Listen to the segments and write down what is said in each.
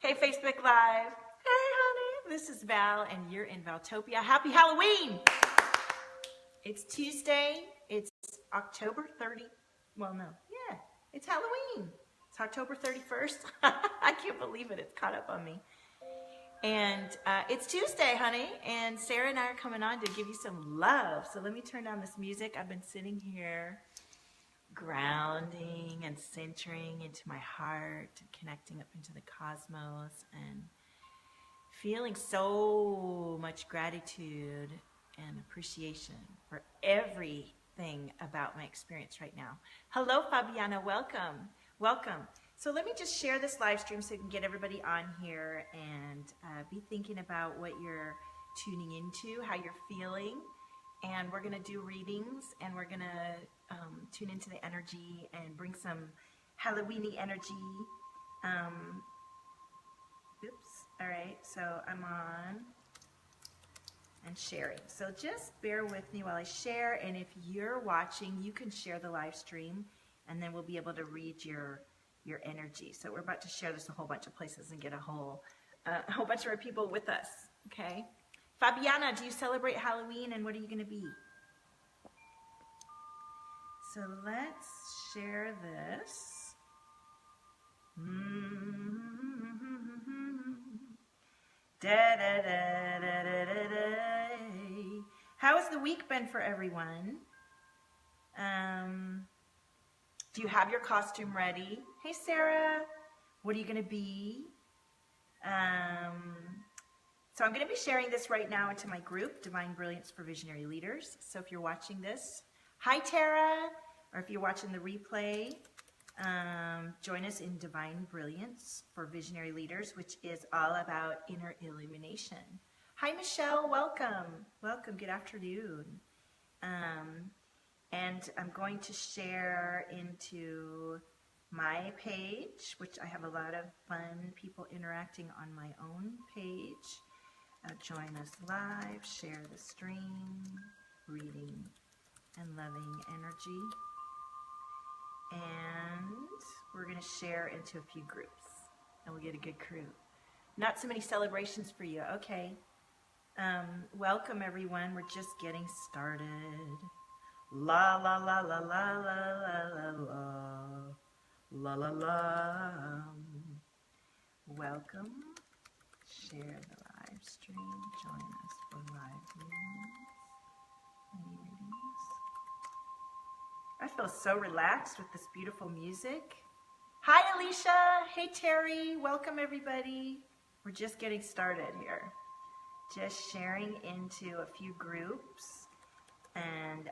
Hey, Facebook Live. Hey, honey. This is Val, and you're in Valtopia. Happy Halloween. It's Tuesday. It's October 30. Well, no. Yeah, it's Halloween. It's October 31st. I can't believe it. It's caught up on me. And it's Tuesday, honey. And Sarah and I are coming on to give you some love. So let me turn down this music. I've been sitting here grounding and centering into my heart and connecting up into the cosmos and feeling so much gratitude and appreciation for everything about my experience right now. Hello, Fabiana. Welcome. Welcome. So let me just share this live stream so we can get everybody on here and be thinking about what you're tuning into, how you're feeling. And we're going to do readings, and we're going to tune into the energy and bring some Halloween-y energy. Oops. All right. So I'm on and sharing. So just bear with me while I share. And if you're watching, you can share the live stream, and then we'll be able to read your energy. So we're about to share this a whole bunch of places and get a whole bunch of people with us. Okay. Fabiana, do you celebrate Halloween, and what are you going to be? So let's share this. How has the week been for everyone? Do you have your costume ready? Hey, Sarah, what are you going to be? So I'm going to be sharing this right now into my group, Divine Brilliance for Visionary Leaders. So if you're watching this, hi, Tara, or if you're watching the replay, join us in Divine Brilliance for Visionary Leaders, which is all about inner illumination. Hi, Michelle. Welcome. Welcome. Good afternoon. And I'm going to share into my page, which I have a lot of fun people interacting on my own page. Join us live, share the stream, reading and loving energy. And we're going to share into a few groups, and we'll get a good crew. Not so many celebrations for you. Okay. Welcome, everyone. We're just getting started. La, la, la, la, la, la, la, la, la, la, la. Welcome. Share the live stream. Join us for live readings. Mini readings. I feel so relaxed with this beautiful music. Hi, Alicia. Hey, Terry. Welcome, everybody. We're just getting started here. Just sharing into a few groups, and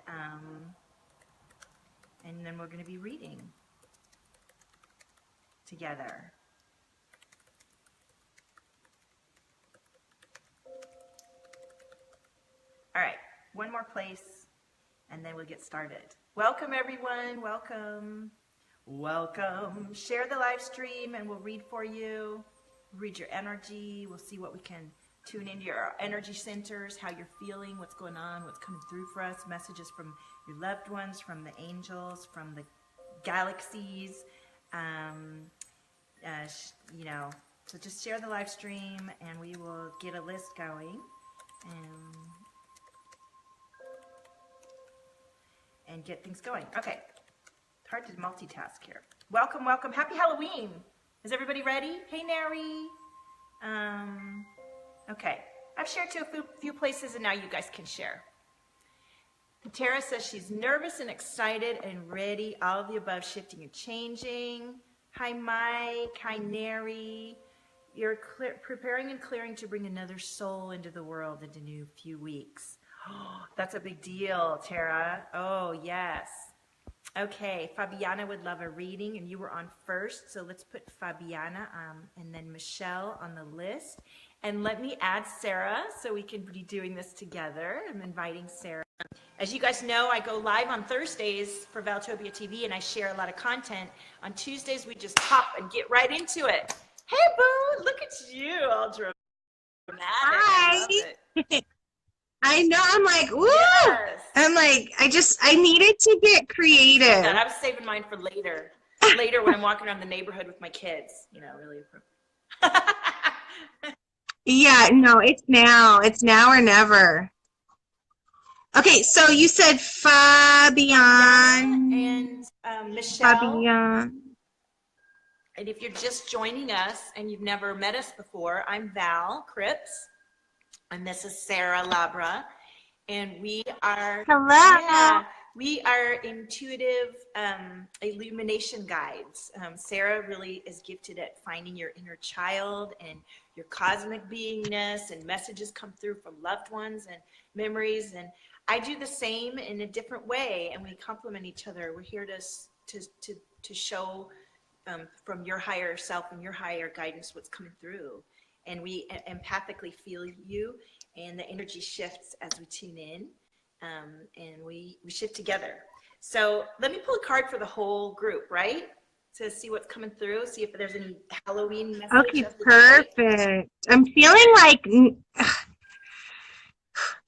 then we're going to be reading together. All right, one more place, and then we'll get started. Welcome, everyone. Welcome. Welcome. Share the live stream, and we'll read for you. Read your energy. We'll see what we can tune into your energy centers, how you're feeling, what's going on, what's coming through for us, messages from your loved ones, from the angels, from the galaxies. You know, so just share the live stream, and we will get a list going. And get things going. Okay, it's hard to multitask here. Welcome, welcome. Happy Halloween. Is everybody ready? Hey, Nary. Okay, I've shared to a few places, and now you guys can share. Tara says she's nervous and excited and ready. All of the above, shifting and changing. Hi, Mike. Hi, Nary. You're preparing and clearing to bring another soul into the world in a new few weeks. Oh, that's a big deal, Tara. Oh, yes. Okay, Fabiana would love a reading, and you were on first, so let's put Fabiana and then Michelle on the list. And let me add Sarah so we can be doing this together. I'm inviting Sarah. As you guys know, I go live on Thursdays for Valtopia TV, and I share a lot of content. On Tuesdays, we just hop and get right into it. Hey, boo, look at you, all dramatic. Hi. I I know, I'm like, woo! Yes. I'm like, I needed to get creative. I was saving mine for later. Later when I'm walking around the neighborhood with my kids, you know, really. Yeah, no, it's now. It's now or never. Okay, so you said Fabian. and Michelle. Fabian. And if you're just joining us and you've never met us before, I'm Val Cripps, and this is Sarah Labra, and we are, Hello. yeah, we are intuitive illumination guides. Sarah really is gifted at finding your inner child and your cosmic beingness, and messages come through from loved ones and memories. And I do the same in a different way, and we complement each other. We're here to show from your higher self and your higher guidance what's coming through. And we empathically feel you, and the energy shifts as we tune in, and we shift together. So let me pull a card for the whole group, right? To see what's coming through, see if there's any Halloween message. Okay, perfect. I'm feeling like,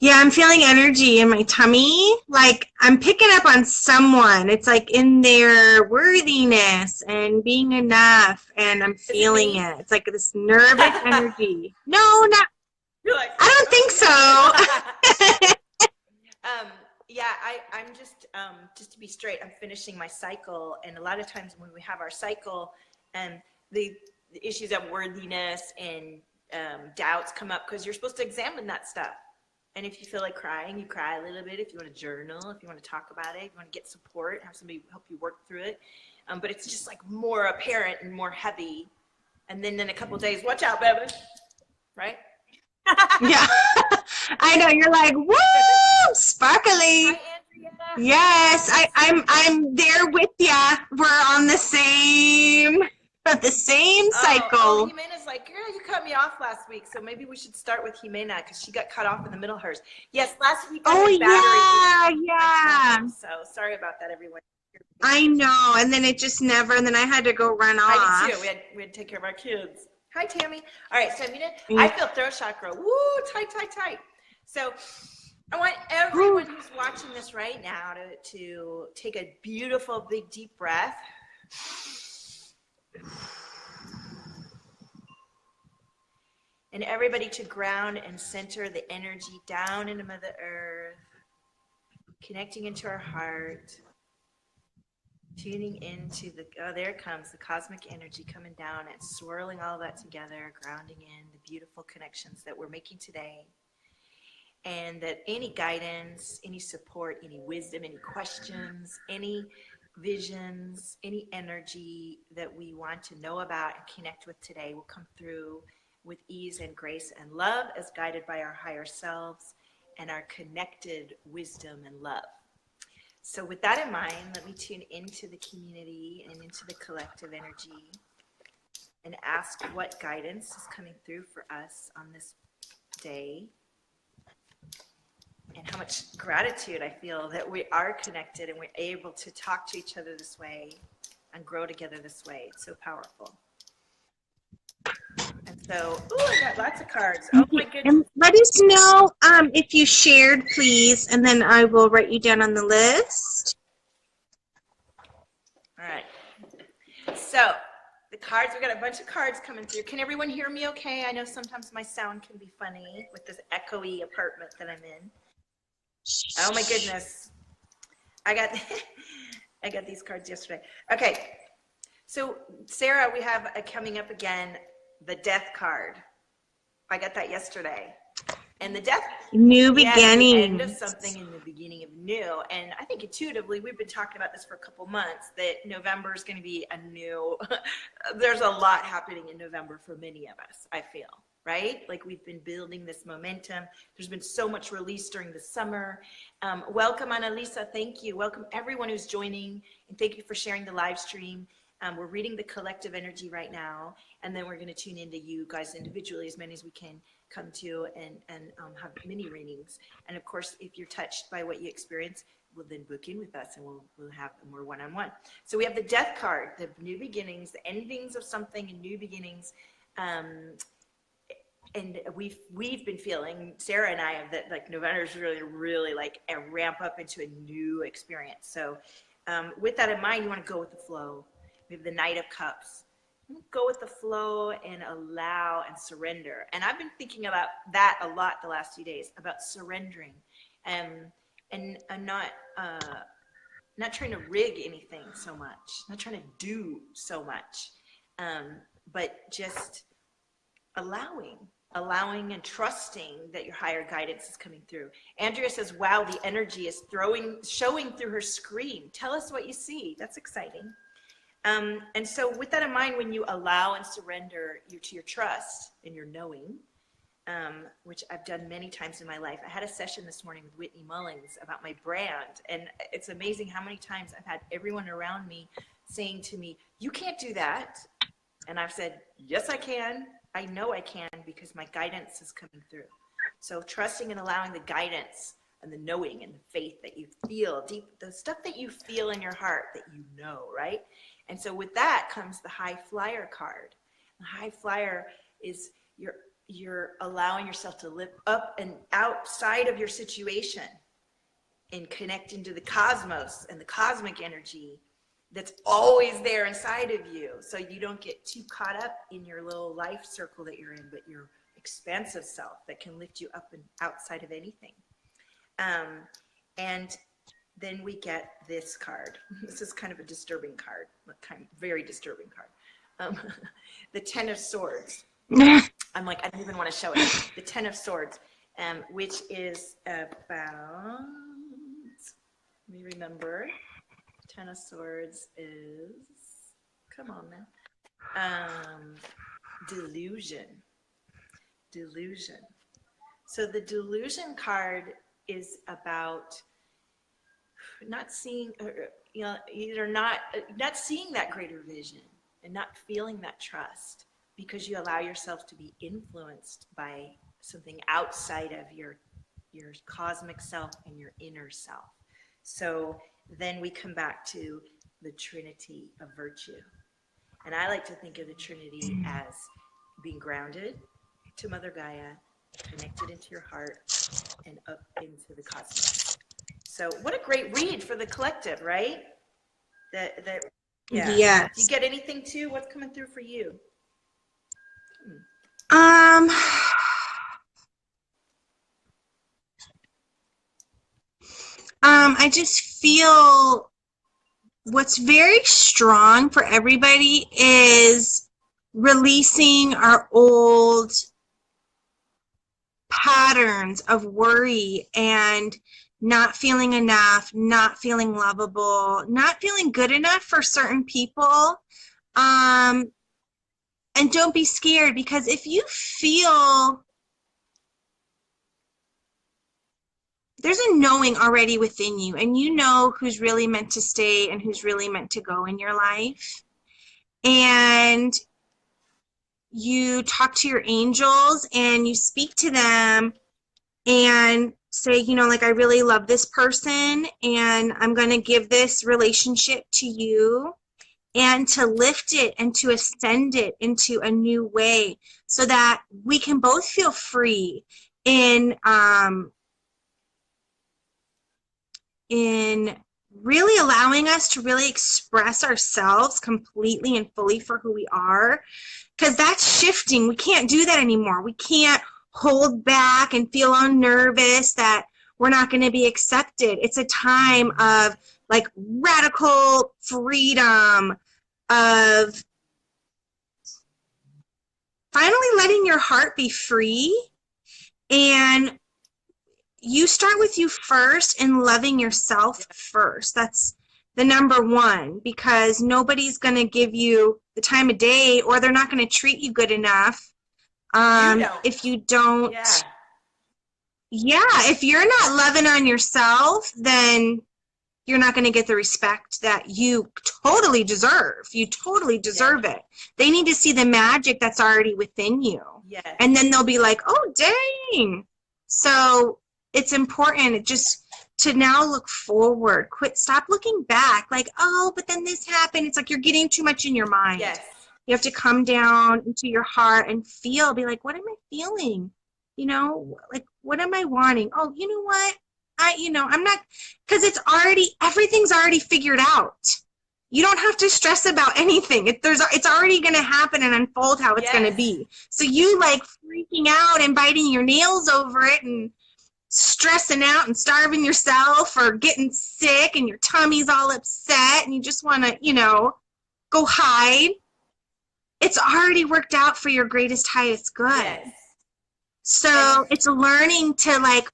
yeah, I'm feeling energy in my tummy. Like I'm picking up on someone. It's like in their worthiness and being enough, and I'm feeling it. It's like this nervous energy. No, not. You're like, I don't think so. Yeah, I'm just to be straight, I'm finishing my cycle, and a lot of times when we have our cycle, the issues of worthiness and doubts come up because you're supposed to examine that stuff. And if you feel like crying, you cry a little bit. If you want to journal, if you want to talk about it, if you want to get support, have somebody help you work through it. But it's just like more apparent and more heavy. And then in a couple of days, watch out, baby. Right? Yeah. I know, you're like, woo, sparkly. Hi, Andrea. Yes, I'm there with ya. We're on the same cycle. Oh, Jimena's like, girl, you cut me off last week, so maybe we should start with Jimena because she got cut off in the middle of hers. Yes, last week. Yeah. So sorry about that, everyone. I know, and then it just never, and then I had to go run off. I did too. We had to take care of our kids. Hi, Tammy. All right, so I feel throat chakra. Woo, tight. So I want everyone who's watching this right now to take a beautiful, big, deep breath. And everybody to ground and center the energy down into Mother Earth, connecting into our heart, tuning into there it comes, the cosmic energy coming down and swirling all that together, grounding in the beautiful connections that we're making today. And that any guidance, any support, any wisdom, any questions, any visions, any energy that we want to know about and connect with today will come through with ease and grace and love, as guided by our higher selves and our connected wisdom and love. So with that in mind, let me tune into the community and into the collective energy and ask what guidance is coming through for us on this day, and how much gratitude I feel that we are connected and we're able to talk to each other this way and grow together this way. It's so powerful. And so, I got lots of cards. Oh my goodness. And let us know if you shared, please, and then I will write you down on the list. All right. So the cards, we got a bunch of cards coming through. Can everyone hear me okay? I know sometimes my sound can be funny with this echoey apartment that I'm in. Oh my goodness. I got these cards yesterday. Okay. So Sarah, we have coming up again, the death card. I got that yesterday. And the death, new beginnings. The end of something in the beginning of new. And I think intuitively, we've been talking about this for a couple months, that November is going to be a new, there's a lot happening in November for many of us, I feel, right? Like we've been building this momentum. There's been so much release during the summer. Welcome, Annalisa. Thank you. Welcome everyone who's joining. And thank you for sharing the live stream. We're reading the collective energy right now, and then we're going to tune into you guys individually, as many as we can come to and have mini readings. And of course, if you're touched by what you experience, we'll then book in with us and we'll have more one-on-one. So we have the death card, the new beginnings, the endings of something and new beginnings. And we've been feeling, Sarah and I, have that like November is really like a ramp up into a new experience. So with that in mind, you want to go with the flow. We have the Knight of Cups. go with the flow and allow and surrender. And I've been thinking about that a lot the last few days, about surrendering, and not trying to rig anything so much, not trying to do so much, but just allowing and trusting that your higher guidance is coming through. Andrea says, wow, the energy is showing through her screen. Tell us what you see. That's exciting. And so with that in mind, when you allow and surrender to your trust and your knowing, which I've done many times in my life. I had a session this morning with Whitney Mullings about my brand, and it's amazing how many times I've had everyone around me saying to me, you can't do that. And I've said, yes, I can. I know I can, because my guidance is coming through. So trusting and allowing the guidance and the knowing and the faith that you feel deep, the stuff that you feel in your heart that you know, right? And so with that comes the high flyer card. The high flyer is you're allowing yourself to live up and outside of your situation and connect into the cosmos and the cosmic energy that's always there inside of you. So you don't get too caught up in your little life circle that you're in, but your expansive self that can lift you up and outside of anything. And then we get this card. This is kind of a disturbing card, very disturbing card. The Ten of Swords. I'm like, I don't even want to show it. The Ten of Swords, which is about, let me remember. Ten of Swords is, come on man, delusion. So the delusion card is about not seeing, either not seeing that greater vision and not feeling that trust, because you allow yourself to be influenced by something outside of your cosmic self and your inner self. So then we come back to the Trinity of virtue. And I like to think of the Trinity as being grounded to Mother Gaia, connected into your heart, and up into the cosmos. So what a great read for the collective, right? Yeah. Yes. Do you get anything too? What's coming through for you? I just feel what's very strong for everybody is releasing our old patterns of worry and not feeling enough, not feeling lovable, not feeling good enough for certain people. And don't be scared, because if you feel there's a knowing already within you, and you know who's really meant to stay and who's really meant to go in your life, and you talk to your angels and you speak to them and say, like, I really love this person and I'm going to give this relationship to you, and to lift it and to ascend it into a new way so that we can both feel free in really allowing us to really express ourselves completely and fully for who we are, because that's shifting. We can't do that anymore. We can't hold back and feel all nervous that we're not going to be accepted. It's a time of like radical freedom, of finally letting your heart be free. And you start with you first and loving yourself first. That's the number one, because nobody's going to give you the time of day, or they're not going to treat you good enough if you don't. If you're not loving on yourself, then you're not going to get the respect that you totally deserve. You totally deserve it. They need to see the magic that's already within you. And then they'll be like, oh, dang. So it's important just to now look forward. Stop looking back. Like, oh, but then this happened. It's like you're getting too much in your mind. You have to come down into your heart and feel, be like, what am I feeling? Like, what am I wanting? Oh, you know what? I'm not, because everything's already figured out. you don't have to stress about anything. It's already going to happen and unfold how it's going to be. So you like freaking out and biting your nails over it and stressing out and starving yourself or getting sick and your tummy's all upset and you just want to, you know, go hide. It's already worked out for your greatest, highest good. Yes. So it's learning to like,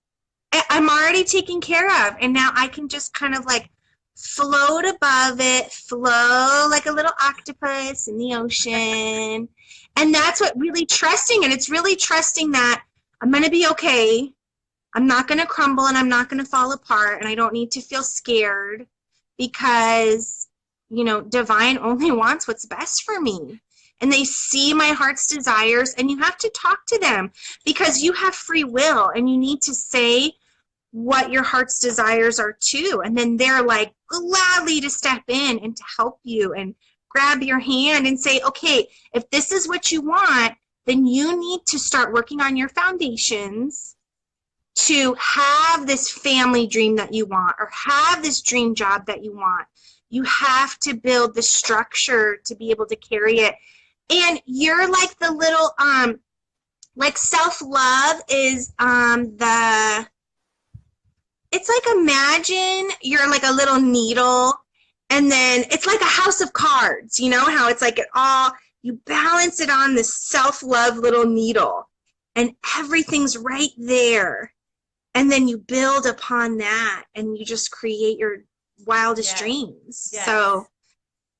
I'm already taken care of, and now I can just kind of like float above it, flow like a little octopus in the ocean. And that's what really trusting, and it's really trusting that I'm going to be okay. I'm not going to crumble and I'm not going to fall apart, and I don't need to feel scared because, you know, divine only wants what's best for me. And they see my heart's desires, and you have to talk to them because you have free will, and you need to say what your heart's desires are too. And then they're like gladly to step in and to help you and grab your hand and say, okay, if this is what you want, then you need to start working on your foundations to have this family dream that you want or have this dream job that you want. You have to build the structure to be able to carry it. And you're like the little, like self-love is it's like imagine you're like a little needle, and then it's like a house of cards, you know, how it's like it all, you balance it on this self-love little needle, and everything's right there. And then you build upon that, and you just create your wildest dreams. Yes. So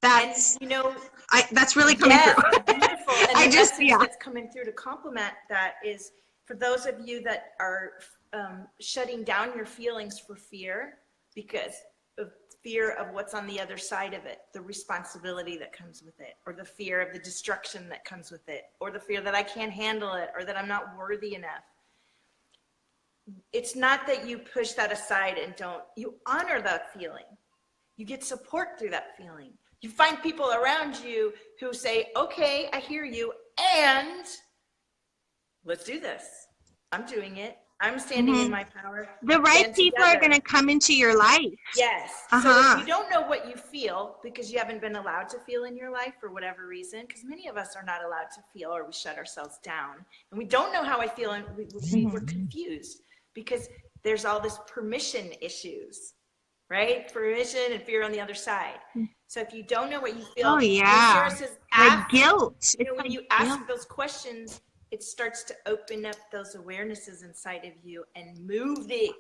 that's, and, you know, that's really coming through. Beautiful. And that's coming through to complement that is for those of you that are shutting down your feelings for fear because of fear of what's on the other side of it, the responsibility that comes with it, or the fear of the destruction that comes with it, or the fear that I can't handle it, or that I'm not worthy enough. It's not that you push that aside and you honor that feeling. You get support through that feeling. You find people around you who say, okay, I hear you, and let's do this. I'm doing it. I'm standing in my power. The right people are going to come into your life. Yes. So if you don't know what you feel because you haven't been allowed to feel in your life for whatever reason, because many of us are not allowed to feel, or we shut ourselves down. And we don't know how I feel, and we're confused because there's all this permission issues, right? Permission and fear on the other side. So if you don't know what you feel, Sarah says, like guilt. You know, when you ask those questions, it starts to open up those awarenesses inside of you and move the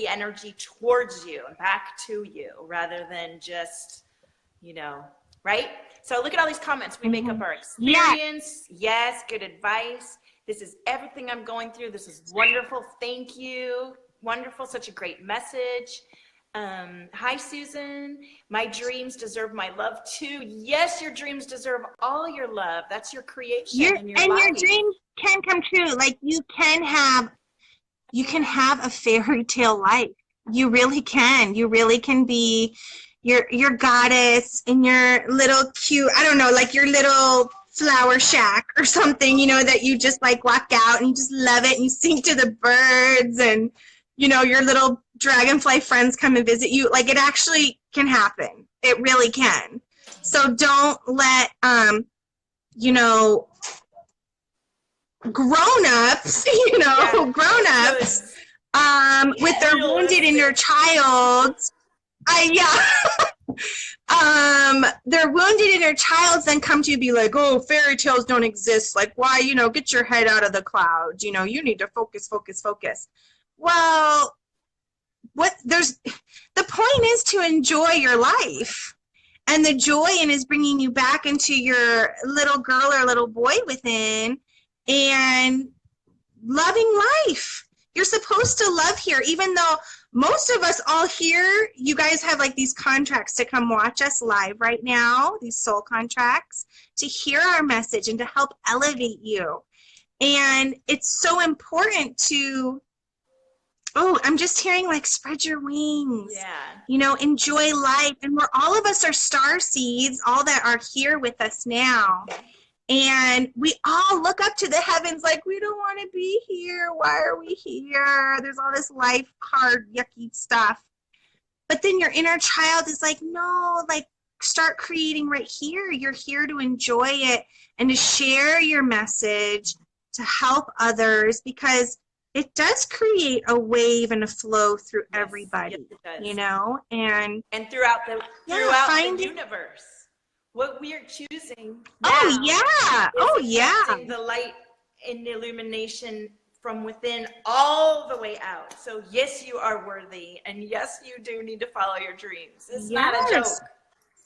energy towards you and back to you rather than just, you know, right? So look at all these comments. We make up our experience. Yes, good advice. This is everything I'm going through. This is wonderful. Thank you. Wonderful. Such a great message. Hi, Susan. My dreams deserve my love too. Yes, your dreams deserve all your love. That's your creation and your dreams can come true. Like you can have a fairy tale life. You really can. You really can be your goddess in your little cute, I don't know, like your little flower shack or something, you know, that you just like walk out and you just love it and you sing to the birds and, you know, your little dragonfly friends come and visit you. Like it actually can happen. It really can. So don't let, you know, grown-ups, with their wounded inner child, their wounded inner child then come to you and be like, oh, fairy tales don't exist. Like, why, you know, get your head out of the clouds. You know, you need to focus. Well, the point is to enjoy your life. And the joy is bringing you back into your little girl or little boy within and loving life. You're supposed to love here, even though most of us all here, you guys have like these contracts to come watch us live right now, these soul contracts, to hear our message and to help elevate you. And it's so important to, I'm just hearing like spread your wings, you know, enjoy life. And all of us are star seeds, all that are here with us now. And we all look up to the heavens like, we don't want to be here. Why are we here? There's all this life, hard, yucky stuff. But then your inner child is like, no, like, start creating right here. You're here to enjoy it and to share your message, to help others, because it does create a wave and a flow through everybody, yes, it does. you know, and throughout the universe. What we are choosing reflecting the light and the illumination from within all the way out. So yes, you are worthy, and yes, you do need to follow your dreams. It's not a joke.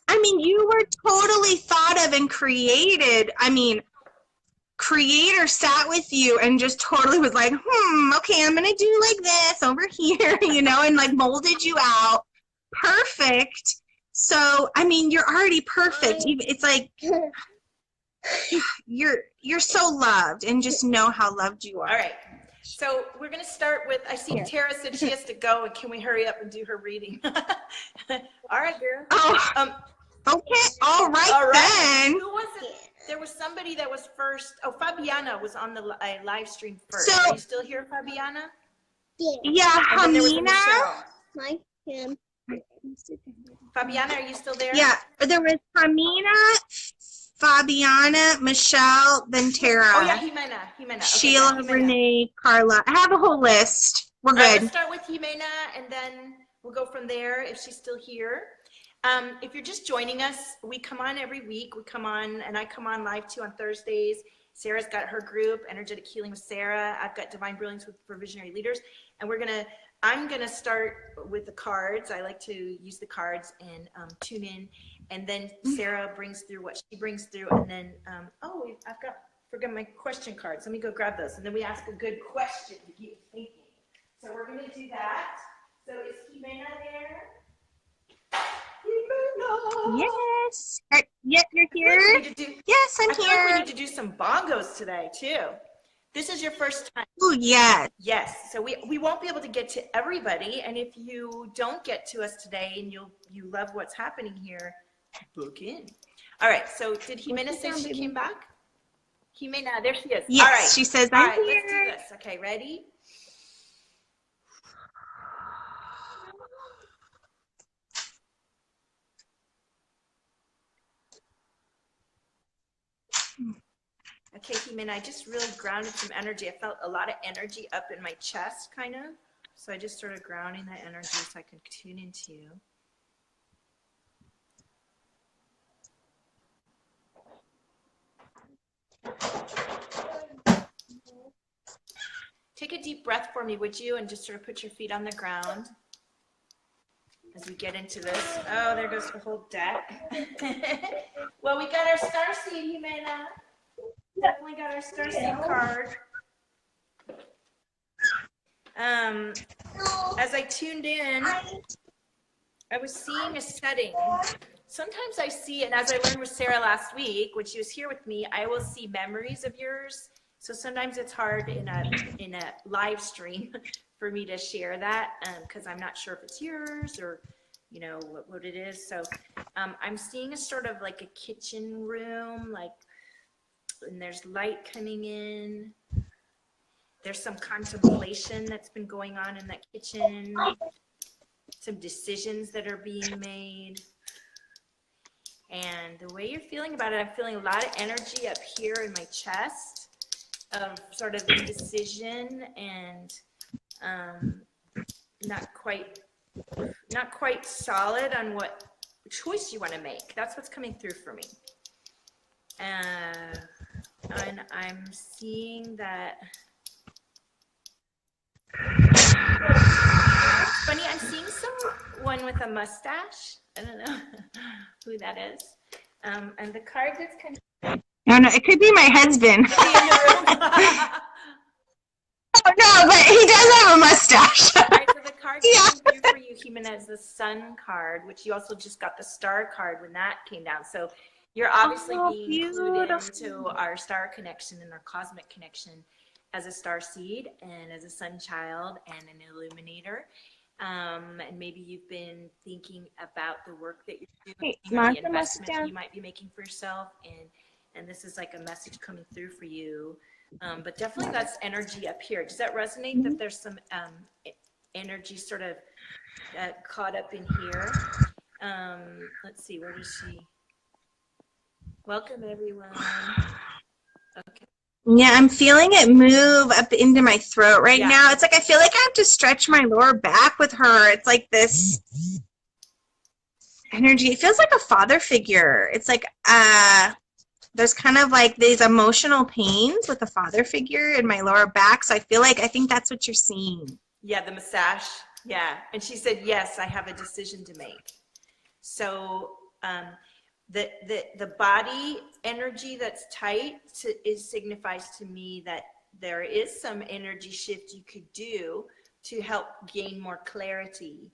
I mean, you were totally thought of and created. I mean, creator sat with you and just totally was like, okay, I'm gonna do like this over here, you know, and like molded you out perfect. So I mean, you're already perfect. It's like you're so loved, and just know how loved you are. All right, so we're gonna start with, I see Tara said she has to go, and can we hurry up and do her reading? All right, girl. Okay, all right then. Who was it? There was somebody that was first. Oh, Fabiana was on the live stream first. So, are you still here, Fabiana? Yeah, Hamina. Fabiana, are you still there? Yeah, there was Hamina, Fabiana, Michelle, then Tara. Oh yeah, Jimena. Okay, Sheila, Renee, Carla. I have a whole list. We're good. Let's start with Jimena, and then we'll go from there if she's still here. If you're just joining us, we come on every week. We come on, and I come on live too on Thursdays. Sarah's got her group, Energetic Healing with Sarah. I've got Divine Brilliance for Visionary Leaders, and I'm gonna start with the cards. I like to use the cards and tune in, and then Sarah brings through what she brings through, and then forgot my question cards. Let me go grab those, and then we ask a good question to keep thinking. So we're gonna do that. So is Jimena there? Yes. Yep, you're here. Yes, I'm here. I think we need to do some bongos today too. This is your first time. Oh, yes. Yes. So we won't be able to get to everybody, and if you don't get to us today and you love what's happening here, book in. All right. So did Jimena say she came back? Jimena, there she is. Yes, all right. She says I'm here. Let's do this. Okay, ready? Okay, Jimena, I just really grounded some energy. I felt a lot of energy up in my chest, kind of. So I just started grounding that energy so I could tune into you. Take a deep breath for me, would you? And just sort of put your feet on the ground as we get into this. Oh, there goes the whole deck. Well, we got our starseed, Jimena. Definitely got our starseed card. As I tuned in, I was seeing a setting. Sometimes I see, and as I learned with Sarah last week, when she was here with me, I will see memories of yours. So sometimes it's hard in a live stream for me to share that because I'm not sure if it's yours or you know what it is. So I'm seeing a sort of like a kitchen room, like. And there's light coming in. There's some contemplation that's been going on in that kitchen. Some decisions that are being made. And the way you're feeling about it, I'm feeling a lot of energy up here in my chest of sort of indecision and not quite solid on what choice you want to make. That's what's coming through for me. And I'm seeing that. It's funny, I'm seeing someone with a mustache. I don't know who that is. And the card that's kind of. No, it could be my husband. Oh, no, but he does have a mustache. All right, so the card coming through for you, Jimena, is the Sun card, which you also just got the Star card when that came down. So you're obviously being included into our star connection and our cosmic connection as a star seed and as a sun child and an illuminator. And maybe you've been thinking about the work that you're doing, the investment you might be making for yourself, and this is like a message coming through for you. But definitely that's energy up here. Does that resonate that there's some energy sort of caught up in here? Let's see, where does she? Welcome, everyone. Okay. Yeah, I'm feeling it move up into my throat right Yeah. now. It's like I feel like I have to stretch my lower back with her. It's like this energy. It feels like a father figure. It's like there's kind of like these emotional pains with a father figure in my lower back. So I think that's what you're seeing. Yeah, the massage. Yeah. And she said, yes, I have a decision to make. So the body energy that's tight signifies to me that there is some energy shift you could do to help gain more clarity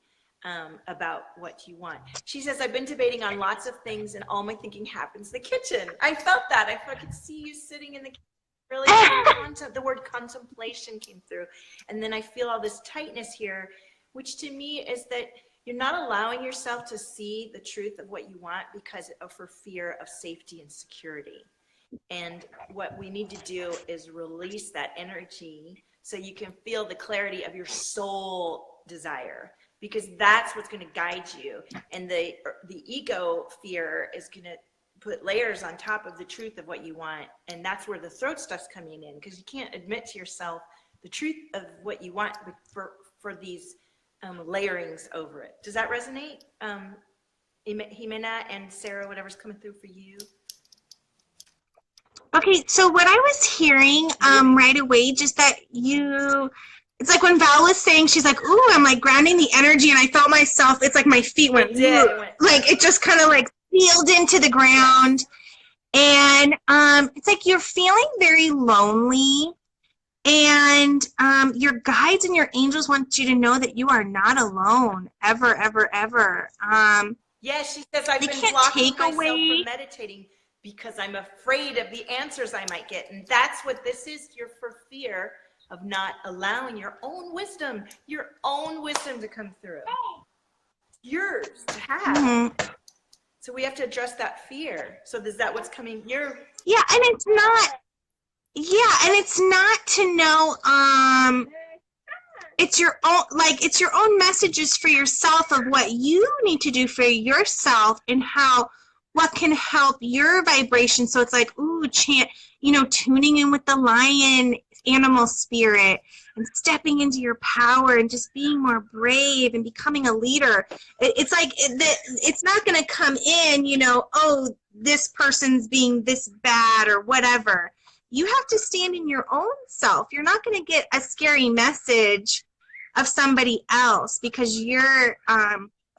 about what you want. She says, I've been debating on lots of things and all my thinking happens in the kitchen. I felt that. I could see you sitting in the kitchen. Really, the word contemplation came through. And then I feel all this tightness here, which to me is that you're not allowing yourself to see the truth of what you want because for fear of safety and security. And what we need to do is release that energy so you can feel the clarity of your soul desire, because that's what's going to guide you. And the ego fear is going to put layers on top of the truth of what you want. And that's where the throat stuff's coming in, because you can't admit to yourself the truth of what you want for these layerings over it. Does that resonate? Jimena and Sarah, whatever's coming through for you. Okay, so what I was hearing right away, just that it's like when Val was saying, she's like, ooh, I'm like grounding the energy, and I felt myself, it's like my feet went, like it just kind of like sealed into the ground. And it's like you're feeling very lonely, and your guides and your angels want you to know that you are not alone, ever, ever, ever. Yeah, she says, I've been blocking myself from meditating because I'm afraid of the answers I might get. And that's what this is. You're for fear of not allowing your own wisdom to come through. Yours to have. Mm-hmm. So we have to address that fear. So is that what's coming? Yeah, and it's not to know, it's your own messages for yourself of what you need to do for yourself and what can help your vibration. So it's like, ooh, tuning in with the lion animal spirit and stepping into your power and just being more brave and becoming a leader. It's like, it's not going to come in, oh, this person's being this bad or whatever. You have to stand in your own self. You're not going to get a scary message of somebody else because you're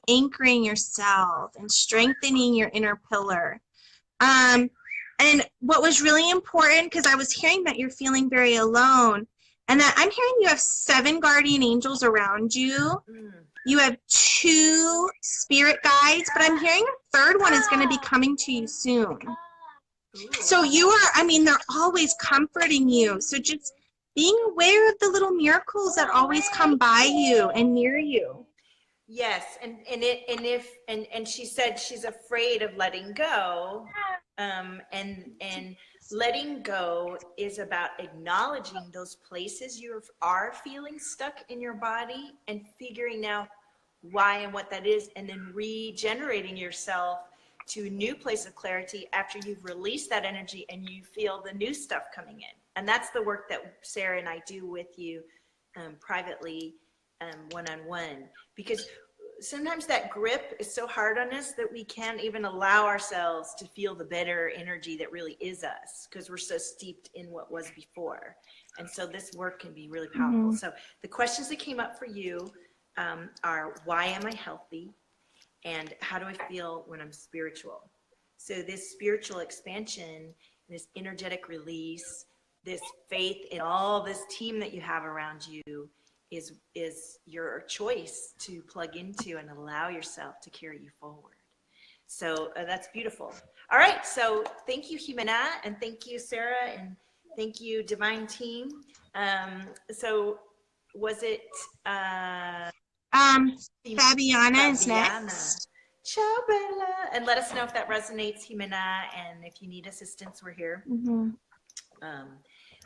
anchoring yourself and strengthening your inner pillar. And what was really important, because I was hearing that you're feeling very alone, and that I'm hearing you have 7 guardian angels around you. You have 2 spirit guides, but I'm hearing a 3rd one is going to be coming to you soon. So they're always comforting you. So just being aware of the little miracles that always come by you and near you. Yes, and she said she's afraid of letting go, and letting go is about acknowledging those places you are feeling stuck in your body and figuring out why and what that is, and then regenerating yourself to a new place of clarity after you've released that energy and you feel the new stuff coming in. And that's the work that Sarah and I do with you privately, one-on-one, because sometimes that grip is so hard on us that we can't even allow ourselves to feel the better energy that really is us, because we're so steeped in what was before. And so this work can be really powerful. Mm-hmm. So the questions that came up for you are, why am I healthy? And how do I feel when I'm spiritual? So this spiritual expansion, this energetic release, this faith in all this team that you have around you is your choice to plug into and allow yourself to carry you forward. So that's beautiful. All right, so thank you, Jimena, and thank you, Sarah, and thank you, Divine Team. So was it... Fabiana is next. Ciao, Bella. And let us know if that resonates, Jimena, and if you need assistance, we're here. Mm-hmm.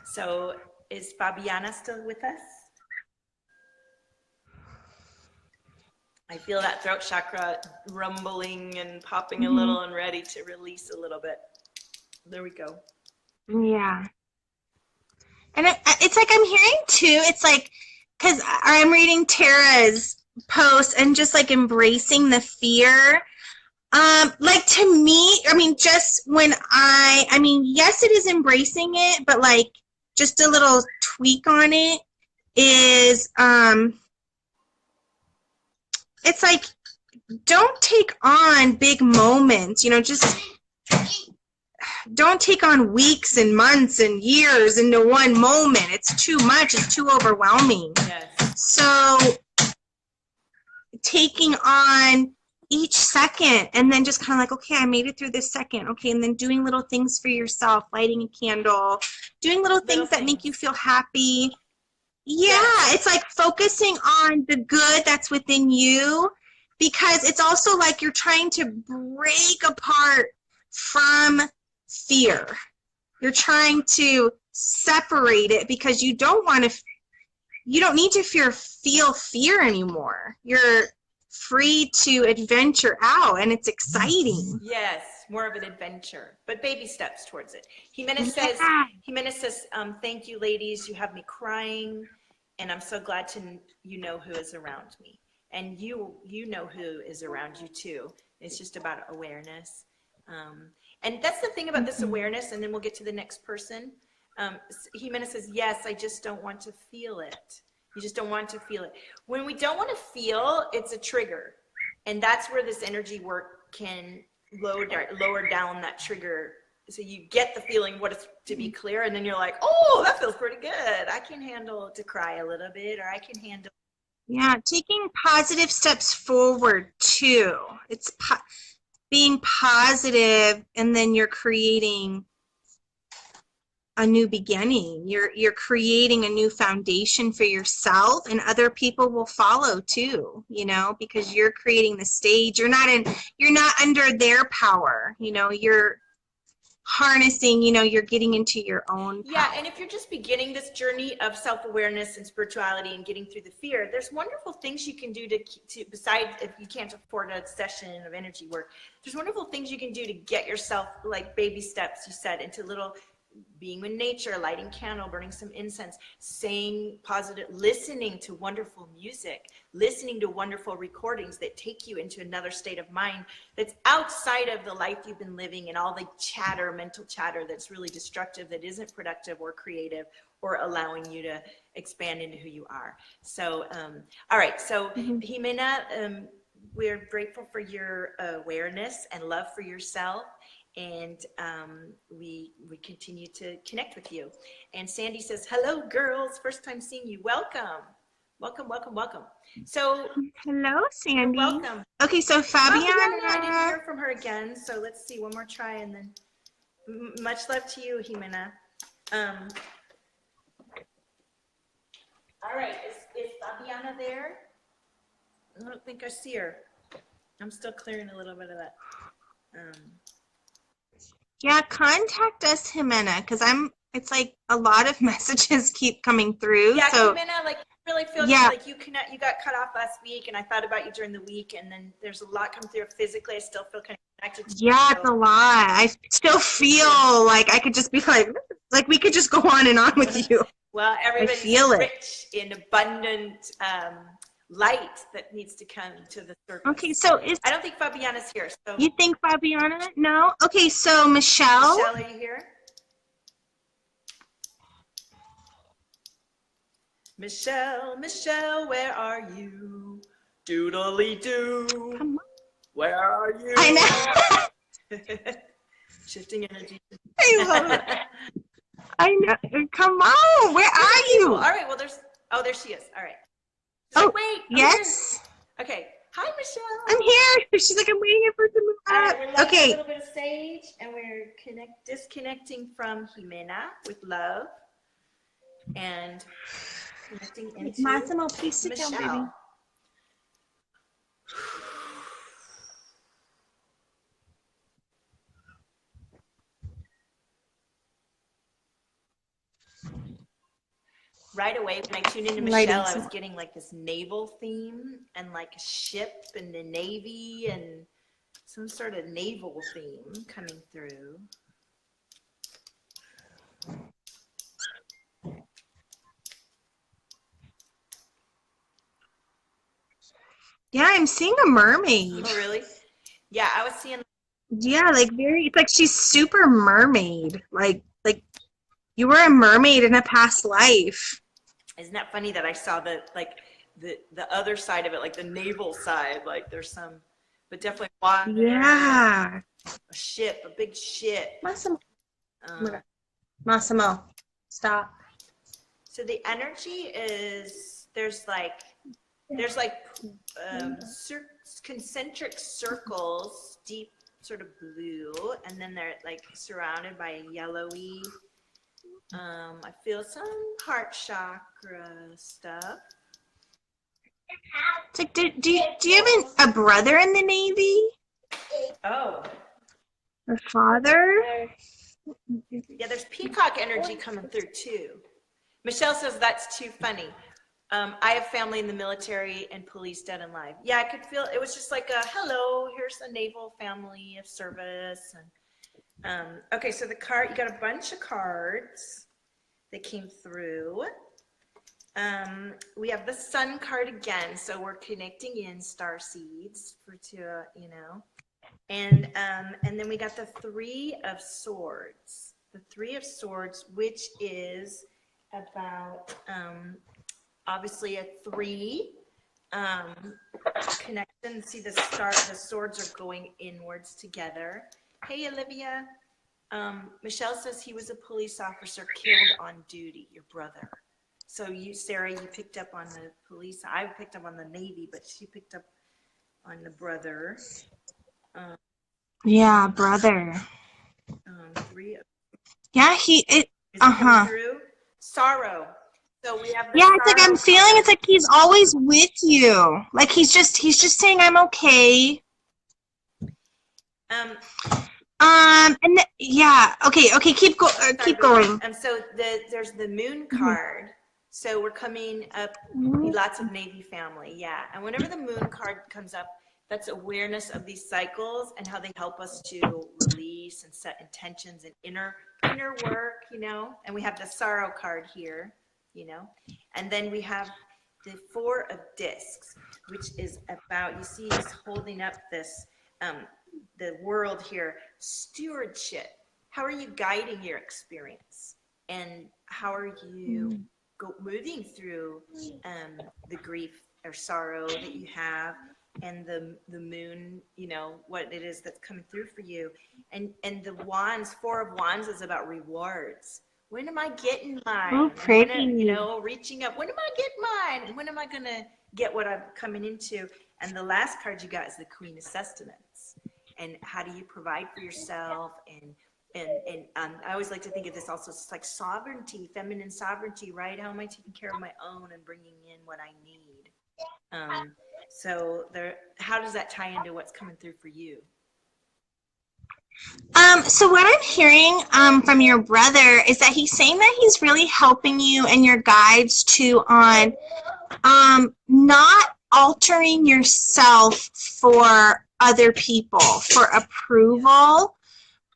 So is Fabiana still with us? I feel that throat chakra rumbling and popping a Mm-hmm. little and ready to release a little bit. There we go. Yeah. And it's like I'm hearing too, it's like, because I'm reading Tara's post and just like embracing the fear. Like to me, I mean, just when I mean, yes, it is embracing it, but like just a little tweak on it is, it's like, don't take on big moments, you know, just don't take on weeks and months and years into one moment. It's too much. It's too overwhelming. Yes. So taking on each second and then just kind of like, okay, I made it through this second. Okay, and then doing little things for yourself, lighting a candle, doing little things that make you feel happy. Yeah, Yes. it's like focusing on the good that's within you, because it's also like you're trying to break apart from fear. You're trying to separate it because you don't want to, you don't need to feel fear anymore. You're free to adventure out, and it's exciting. Yes, more of an adventure, but baby steps towards it. Yeah. Jimenez says, thank you, ladies. You have me crying, and I'm so glad to you know who is around me, and you know who is around you too. It's just about awareness, and that's the thing about this awareness. And then we'll get to the next person. Jimenez says, yes, I just don't want to feel it. You just don't want to feel it. When we don't want to feel, it's a trigger. And that's where this energy work can lower down that trigger. So you get the feeling what it's to be clear, and then you're like, oh, that feels pretty good. I can handle to cry a little bit, or I can handle. Yeah, taking positive steps forward too. It's being positive, and then you're creating a new beginning. You're creating a new foundation for yourself, and other people will follow too, you know, because you're creating the stage. You're not under their power, you know, you're harnessing, you know, you're getting into your own power. Yeah, and if you're just beginning this journey of self-awareness and spirituality and getting through the fear, there's wonderful things you can do to besides if you can't afford a session of energy work, there's wonderful things you can do to get yourself, like baby steps, you said, into little being with nature, lighting candle, burning some incense, saying positive, listening to wonderful music, listening to wonderful recordings that take you into another state of mind that's outside of the life you've been living and all the chatter, mental chatter that's really destructive, that isn't productive or creative or allowing you to expand into who you are. So, all right. So, Jimena, we're grateful for your awareness and love for yourself. And we continue to connect with you. And Sandy says, hello, girls. First time seeing you. Welcome. Welcome, welcome, welcome. So, hello, Sandy. Welcome. Okay, so Fabiana. I didn't hear from her again. So let's see, one more try, and then much love to you, Jimena. All right, is Fabiana there? I don't think I see her. I'm still clearing a little bit of that. Yeah, contact us, Jimena, because it's like a lot of messages keep coming through. Yeah, so Jimena, like really feel like you got cut off last week, and I thought about you during the week, and then there's a lot coming through physically. I still feel kind of connected to you. Yeah, it's a lot. I still feel like I could just be like we could just go on and on with you. Well, everybody's rich in abundant light that needs to come to the surface. Okay, so I don't think Fabiana's here. So you think Fabiana? No? Okay, so Michelle. Michelle, are you here? Michelle, where are you? Doodly doo. Come on. Where are you? I know. Shifting energy. I love it. I know. Come on. Where are you? All right. Well, there she is. All right. Oh, like, wait. yes. Okay. Hi, Michelle. I'm here. She's like, I'm waiting for it to move up. We're Okay. a little bit of sage, and we're disconnecting from Jimena with love, and connecting into Massimo, please sit down, baby. right away when I tuned into Michelle, I was getting like this naval theme and like a ship and the Navy and some sort of naval theme coming through. Yeah, I'm seeing a mermaid. Oh, really? Yeah, I was seeing. Yeah, like it's like she's super mermaid. Like you were a mermaid in a past life. Isn't that funny that I saw the other side of it, like the naval side, like there's some, but definitely water. Yeah. A ship, a big ship. Massimo. Massimo, stop. So the energy is there's like concentric circles, deep sort of blue, and then they're like surrounded by a yellowy. I feel some heart chakra stuff. It's like, do you have a brother in the Navy? Oh. Or father? Yeah, there's peacock energy coming through too. Michelle says that's too funny. I have family in the military and police dead and alive. Yeah, I could feel it was just like a hello, here's a naval family of service. And okay, so the card, you got a bunch of cards that came through. We have the sun card again, so we're connecting in star seeds and then we got the Three of Swords. The Three of Swords, which is about obviously a three connection. See the swords are going inwards together. Hey, Olivia. Michelle says he was a police officer killed on duty, your brother. So you, Sarah, you picked up on the police. I picked up on the Navy, but she picked up on the brother. Yeah, brother. Yeah, through sorrow. So we have yeah, it's like I'm feeling it's like he's always with you. Like he's just saying I'm okay. And yeah, okay, keep going. So there's the moon card. So we're coming up lots of Navy family, yeah. And whenever the moon card comes up, that's awareness of these cycles and how they help us to release and set intentions and inner work, And we have the sorrow card here, And then we have the Four of Discs, which is about, you see he's holding up this, the world here, stewardship. How are you guiding your experience? And how are you moving through the grief or sorrow that you have, and the moon, what it is that's coming through for you. And the wands, Four of Wands is about rewards. When am I getting mine? Oh, pretty. Reaching up. When am I getting mine? And when am I going to get what I'm coming into? And the last card you got is the Queen of Sustenance. And how do you provide for yourself? And I always like to think of this also, it's like sovereignty, feminine sovereignty, right? How am I taking care of my own and bringing in what I need? So how does that tie into what's coming through for you? So what I'm hearing from your brother is that he's saying that he's really helping you and your guides on not altering yourself for other people, for approval.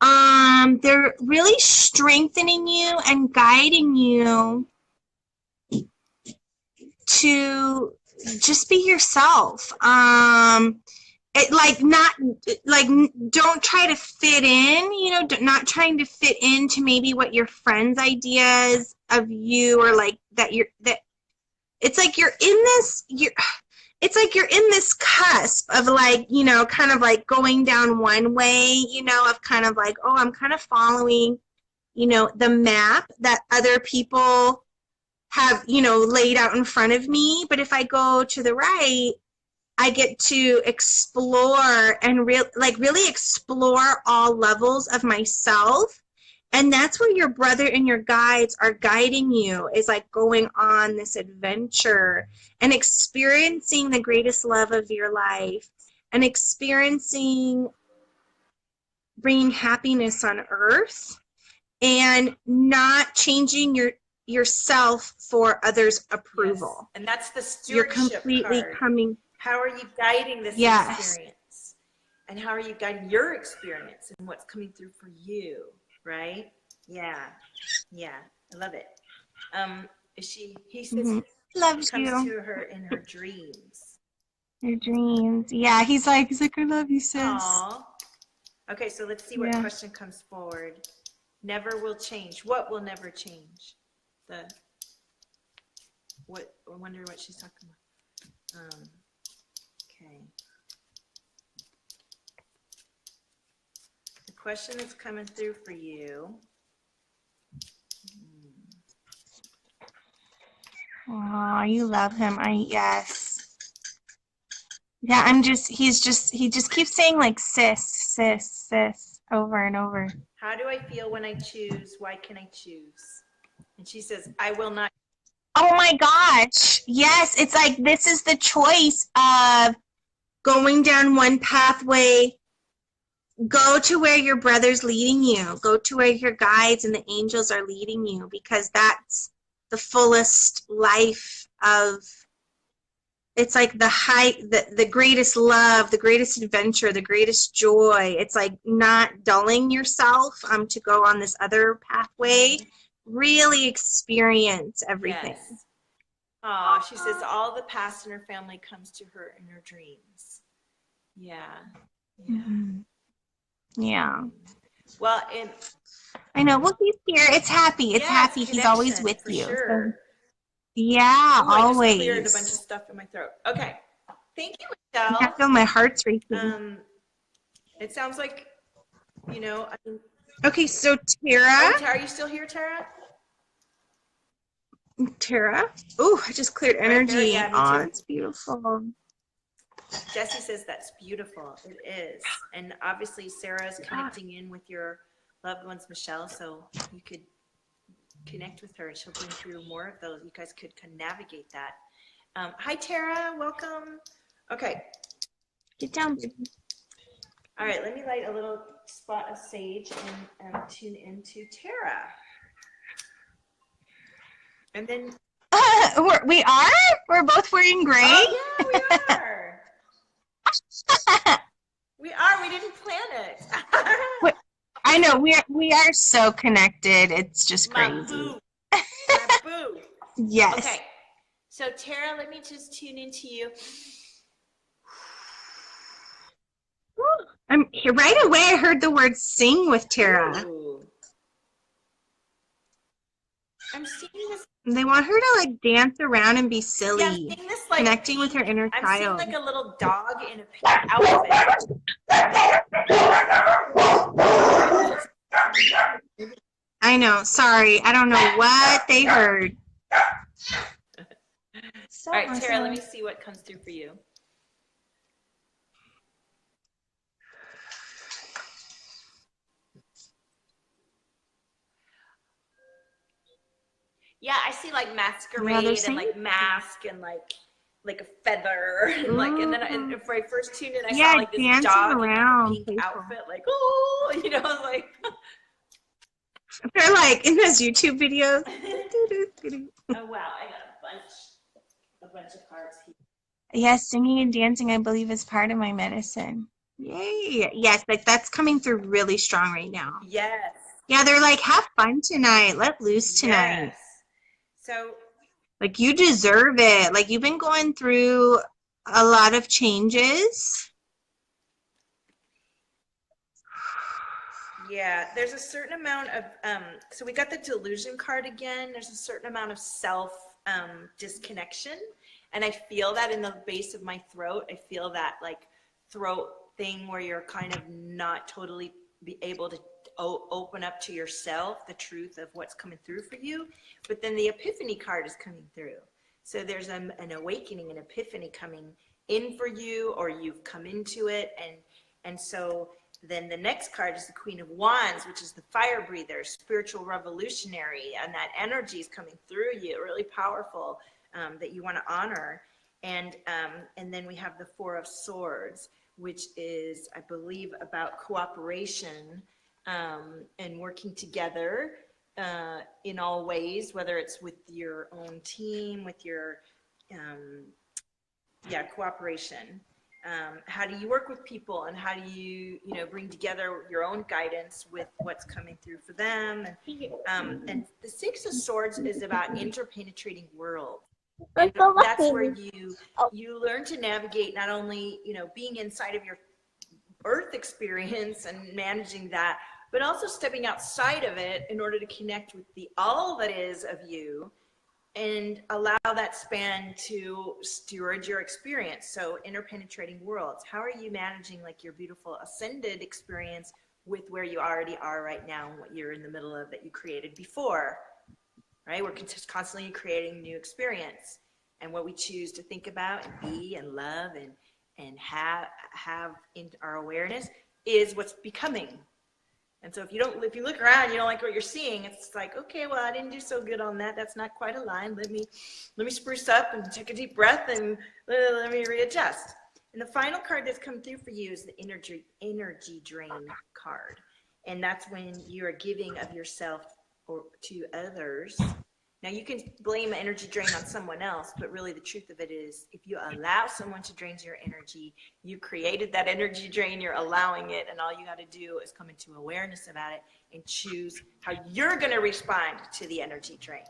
They're really strengthening you and guiding you to just be yourself. Don't try to fit in, not trying to fit into maybe what your friends' ideas of you, or like it's like you're in this cusp of like, kind of like going down one way, of kind of like, oh, I'm kind of following, the map that other people have, laid out in front of me. But if I go to the right, I get to explore and really explore all levels of myself. And that's where your brother and your guides are guiding you, is like going on this adventure and experiencing the greatest love of your life and experiencing bringing happiness on earth, and not changing yourself for others' Yes. approval. And that's the You're stewardship completely card. coming. How are you guiding this Yes. experience? And how are you guiding your experience and what's coming through for you, right? Yeah. Yeah. I love it. He says Mm-hmm. he Loves comes you. to her in her dreams. Your dreams. Yeah, he's like, I love you, sis. Aww. Okay, so let's see what Yeah. question comes forward. Never will change. What will never change? I wonder what she's talking about. Okay. The question that's coming through for you. Oh, you love him. Yes. Yeah, he just keeps saying like sis over and over. How do I feel when I choose? Why can I choose? And she says, I will not. Oh my gosh. Yes, it's like this is the choice of going down one pathway. Go to where your brother's leading you. Go to where your guides and the angels are leading you, because that's the fullest life of, it's like the greatest love, the greatest adventure, the greatest joy. It's like not dulling yourself to go on this other pathway. Really experience everything. Yes. Oh, she says all the past in her family comes to her in her dreams. Yeah. Yeah. Mm-hmm. Yeah. Well, I know. Well, he's here. It's happy. It's happy. He's always with for you. Sure. So, yeah, Ooh, always. I just cleared a bunch of stuff in my throat. Okay. Thank you, Michelle. I feel my heart's racing. It sounds like, Okay, so Tara. Oh, Tara, are you still here, Tara? Tara? Oh, I just cleared energy. Right there, yeah, me oh, too. it's beautiful. Jesse says that's beautiful. It is. And obviously Sarah is connecting in with your loved ones, Michelle, so you could connect with her and she'll bring through more of those. You guys could navigate that. Hi, Tara. Welcome. Okay. Get down, baby. All right. Let me light a little spot of sage and tune into Tara. And then... We're both wearing gray? Oh, yeah, we are. We didn't plan it. I know. We are so connected. It's just crazy. My boo. Yes. Okay. So Tara, let me just tune into you. Right away I heard the word sing with Tara. Ooh. I'm seeing this. They want her to like dance around and be silly. Yeah, I'm seeing this, like, connecting with her inner child. I'm seeing like a little dog in a pink outfit. I know. Sorry. I don't know what they heard. All right, Tara, let me see what comes through for you. Yeah, I see like masquerade and like mask and like a feather and like, and then and if I first tuned in, I saw like this dog around, in a pink outfit, like, oh, you know, like. They're like in those YouTube videos. Oh wow, I got a bunch of cards here. Yes, singing and dancing, I believe, is part of my medicine. Yay! Yes, like that's coming through really strong right now. Yes. Yeah, they're like, have fun tonight. Let loose tonight. Yes. So, like, you deserve it. Like, you've been going through a lot of changes. Yeah, there's a certain amount of, so we got the delusion card again. There's a certain amount of self disconnection. And I feel that in the base of my throat. I feel that like throat thing where you're kind of not totally be able to open up to yourself, the truth of what's coming through for you. But then the epiphany card is coming through. So there's an awakening, an epiphany coming in for you, or you've come into it. And so then the next card is the Queen of Wands, which is the fire breather, spiritual revolutionary. And that energy is coming through you, really powerful, that you want to honor. And then we have the Four of Swords, which is, I believe, about cooperation and working together in all ways, whether it's with your own team, with your cooperation. How do you work with people, and how do you bring together your own guidance with what's coming through for them? And the Six of Swords is about interpenetrating worlds. And that's where you learn to navigate not only being inside of your earth experience and managing that, but also stepping outside of it in order to connect with the all that is of you and allow that span to steward your experience. So interpenetrating worlds. How are you managing like your beautiful ascended experience with where you already are right now and what you're in the middle of that you created before, right? We're just constantly creating new experience, and what we choose to think about and be and love and have in our awareness is what's becoming. And so if you look around, you don't like what you're seeing, it's like, okay, well, I didn't do so good on that. That's not quite aligned. Let me spruce up and take a deep breath and let me readjust. And the final card that's come through for you is the energy drain card. And that's when you are giving of yourself or to others. Now you can blame energy drain on someone else, but really the truth of it is if you allow someone to drain your energy, you created that energy drain, you're allowing it, and all you got to do is come into awareness about it and choose how you're going to respond to the energy drain.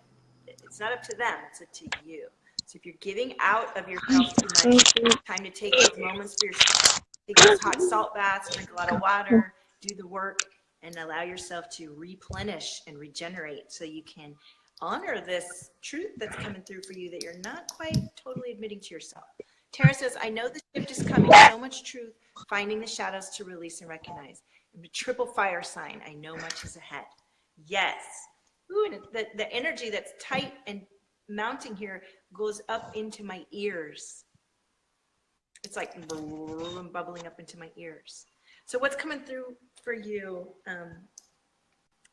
It's not up to them, it's up to you. So if you're giving out of yourself too much, time to take those moments for yourself, take those hot salt baths, drink a lot of water, do the work, and allow yourself to replenish and regenerate so you can honor this truth that's coming through for you that you're not quite totally admitting to yourself. Tara says, I know the shift is coming, so much truth, finding the shadows to release and recognize. I'm a triple fire sign, I know much is ahead. Yes. Ooh, and the energy that's tight and mounting here goes up into my ears. It's like bubbling up into my ears. So what's coming through for you?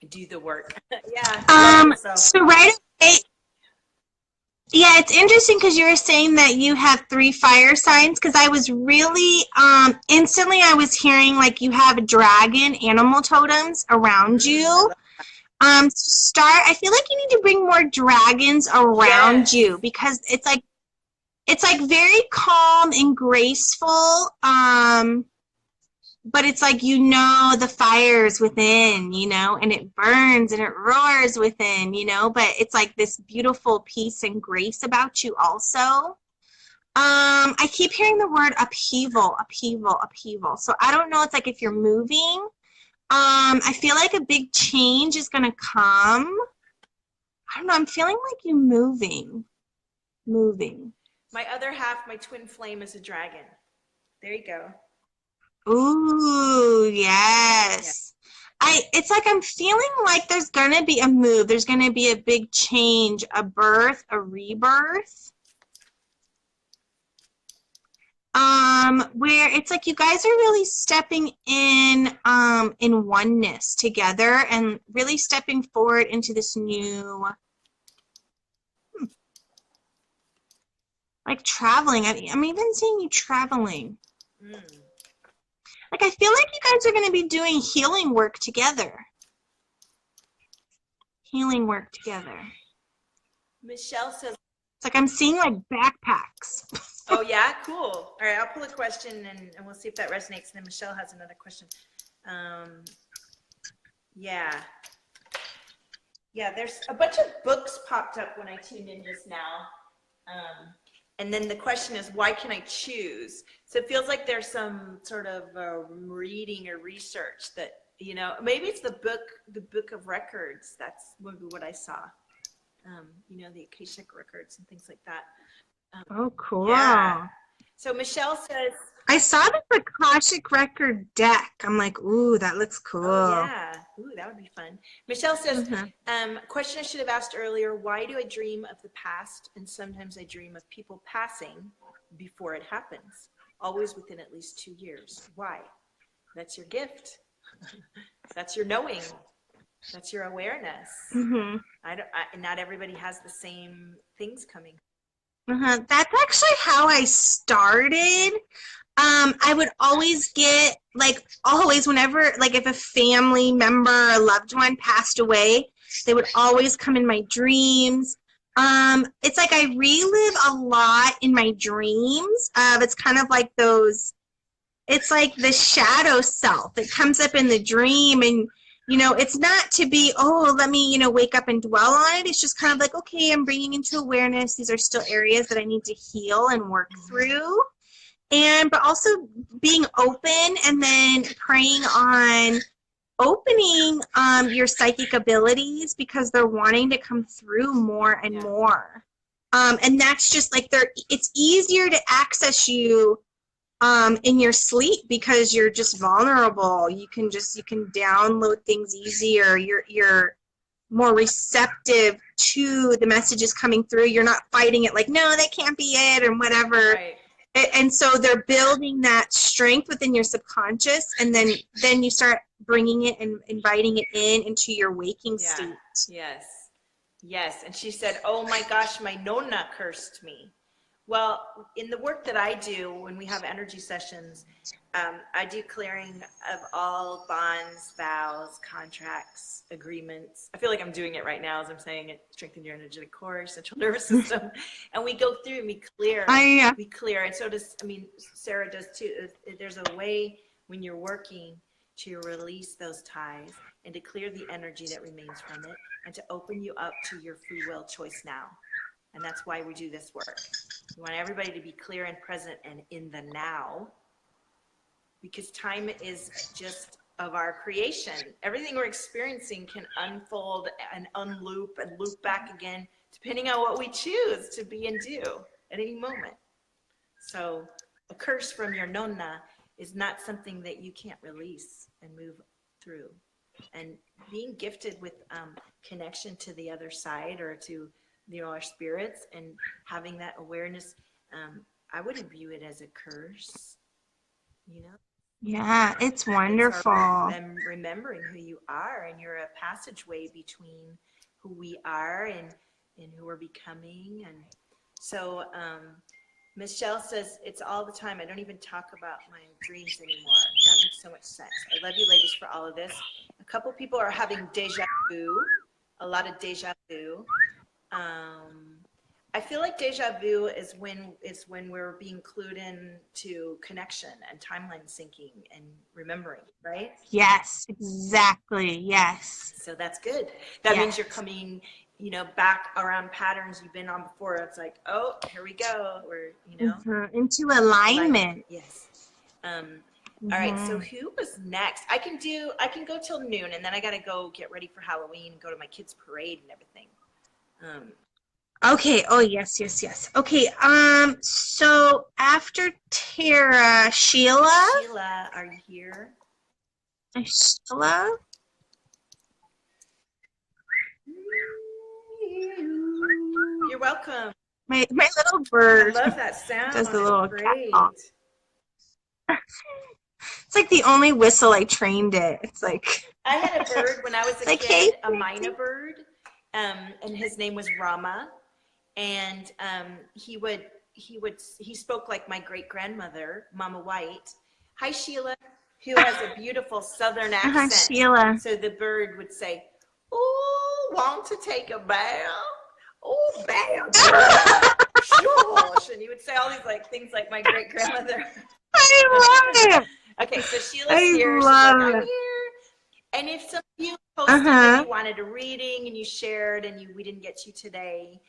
Do the work. Yeah. So right away, yeah, it's interesting because you were saying that you have 3 fire signs, because I was really instantly I was hearing like you have dragon animal totems around you. To start, I feel like you need to bring more dragons around you, because it's like very calm and graceful. But it's like, the fire's within, and it burns and it roars within, but it's like this beautiful peace and grace about you also. I keep hearing the word upheaval. So I don't know, it's like if you're moving, I feel like a big change is going to come. I don't know, I'm feeling like you moving. My other half, my twin flame, is a dragon. There you go. Ooh, yes. Yeah. It's like I'm feeling like there's going to be a move. There's going to be a big change, a birth, a rebirth. Where it's like you guys are really stepping in oneness together and really stepping forward into this new, like traveling. I'm even seeing you traveling. Like, I feel like you guys are going to be doing healing work together. Michelle says, it's like I'm seeing, like, backpacks. Oh, yeah? Cool. All right, I'll pull a question, and we'll see if that resonates. And then Michelle has another question. Yeah, there's a bunch of books popped up when I tuned in just now. And then the question is, why can I choose? So it feels like there's some sort of reading or research that, maybe it's the book of records. That's what I saw. The Akashic records and things like that. Oh, cool. Yeah. So Michelle says, I saw the Akashic record deck. I'm like, ooh, that looks cool. Oh, yeah. Ooh, that would be fun. Michelle says, question I should have asked earlier, why do I dream of the past? And sometimes I dream of people passing before it happens, always within at least 2 years. Why? That's your gift. That's your knowing. That's your awareness. Not everybody has the same things coming. That's actually how I started. I would always get, like, always, whenever, like, if a family member, a loved one passed away, they would always come in my dreams. It's like I relive a lot in my dreams. It's kind of like those, it's like the shadow self. It comes up in the dream, and, it's not to be, oh, let me, wake up and dwell on it. It's just kind of like, okay, I'm bringing into awareness. These are still areas that I need to heal and work through. But also being open, and then praying on opening your psychic abilities, because they're wanting to come through more and more. And that's just like, it's easier to access you in your sleep, because you're just vulnerable. You can download things easier. You're more receptive to the messages coming through. You're not fighting it like, no, that can't be it, or whatever. Right. And so they're building that strength within your subconscious, and then you start bringing it and inviting it into your waking state. Yes. And she said, oh my gosh, my nonna cursed me. Well, in the work that I do, when we have energy sessions, I do clearing of all bonds, vows, contracts, agreements. I feel like I'm doing it right now as I'm saying it. Strengthen your energetic core, central nervous system. And we go through and we clear. We clear. And so does, Sarah does too. There's a way when you're working to release those ties and to clear the energy that remains from it, and to open you up to your free will choice now. And that's why we do this work. We want everybody to be clear and present and in the now, because time is just of our creation. Everything we're experiencing can unfold and unloop and loop back again, depending on what we choose to be and do at any moment. So a curse from your nonna is not something that you can't release and move through. And being gifted with connection to the other side, or to our spirits, and having that awareness, I wouldn't view it as a curse, Yeah, it's wonderful. And remembering who you are, and you're a passageway between who we are and who we're becoming. And so Michelle says, it's all the time. I don't even talk about my dreams anymore. That makes so much sense. I love you ladies for all of this. A couple people are having deja vu, a lot of deja vu. I feel like deja vu is when we're being clued in to connection and timeline syncing and remembering, right? Yes, exactly. Yes. So that's good. That means you're coming, back around patterns you've been on before. It's like, oh, here we go. We're, into alignment. Yes. All right. So who was next? I can go till noon, and then I got to go get ready for Halloween and go to my kids' parade and everything. Okay. Oh, yes. Okay. So after Tara, Sheila. Sheila, are you here? Sheila. You're welcome. My little bird. I love that sound. Does the little cat great. talk. It's like the only whistle I trained it. It's like I had a bird when I was a kid, a myna bird, and his name was Rama, and he spoke like my great grandmother, Mama White. Hi, Sheila, who has a beautiful Southern accent. Sheila. So the bird would say, "Oh, want to take a bath? Oh, bath." Shush. And he would say all these things like my great grandmother. I love it. Okay, so Sheila's here. She's like, I'm here. And if some of you posted that you wanted a reading and you shared and we didn't get you today,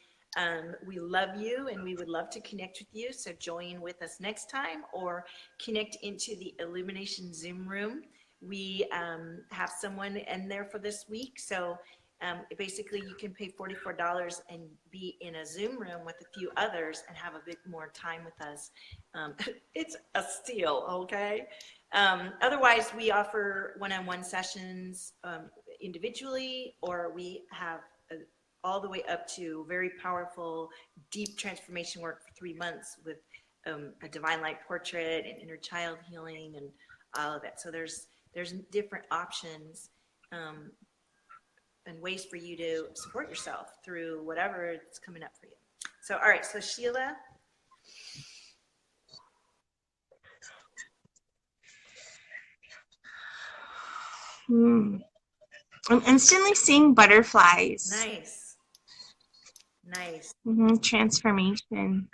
we love you and we would love to connect with you. So join with us next time, or connect into the Illumination Zoom room. We have someone in there for this week. So basically you can pay $44 and be in a Zoom room with a few others and have a bit more time with us. It's a steal, okay? Otherwise, we offer one-on-one sessions individually, or we have all the way up to very powerful, deep transformation work for 3 months with a divine light portrait and inner child healing and all of that. So there's different options and ways for you to support yourself through whatever is coming up for you. So, all right, so Sheila. I'm instantly seeing butterflies. Nice. Nice. Transformation.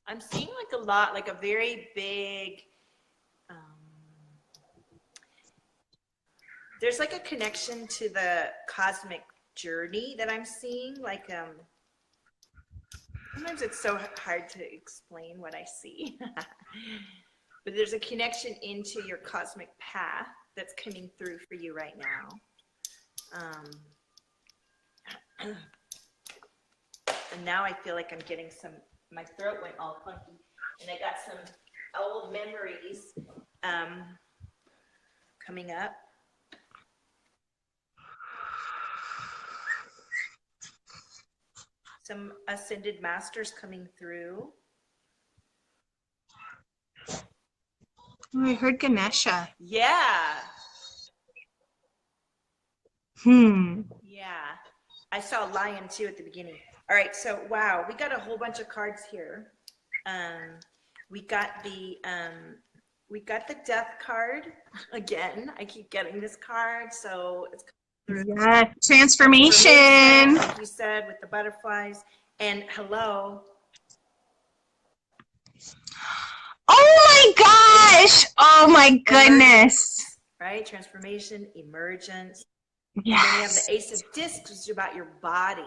I'm seeing like a lot, like a very big, there's like a connection to the cosmic journey that I'm seeing. Like, sometimes it's so hard to explain what I see. But there's a connection into your cosmic path that's coming through for you right now. And now I feel like I'm getting my throat went all funky, and I got some old memories coming up. Some ascended masters coming through. Oh, I heard Ganesha. Yeah. Yeah. I saw a lion too at the beginning. All right, so wow, we got a whole bunch of cards here. We got the death card again. I keep getting this card, so it's transformation. Like you said, with the butterflies. And hello. Oh my gosh! Oh my goodness! Right? Transformation, emergence. Yes. And then you have the Ace of Discs, which is about your body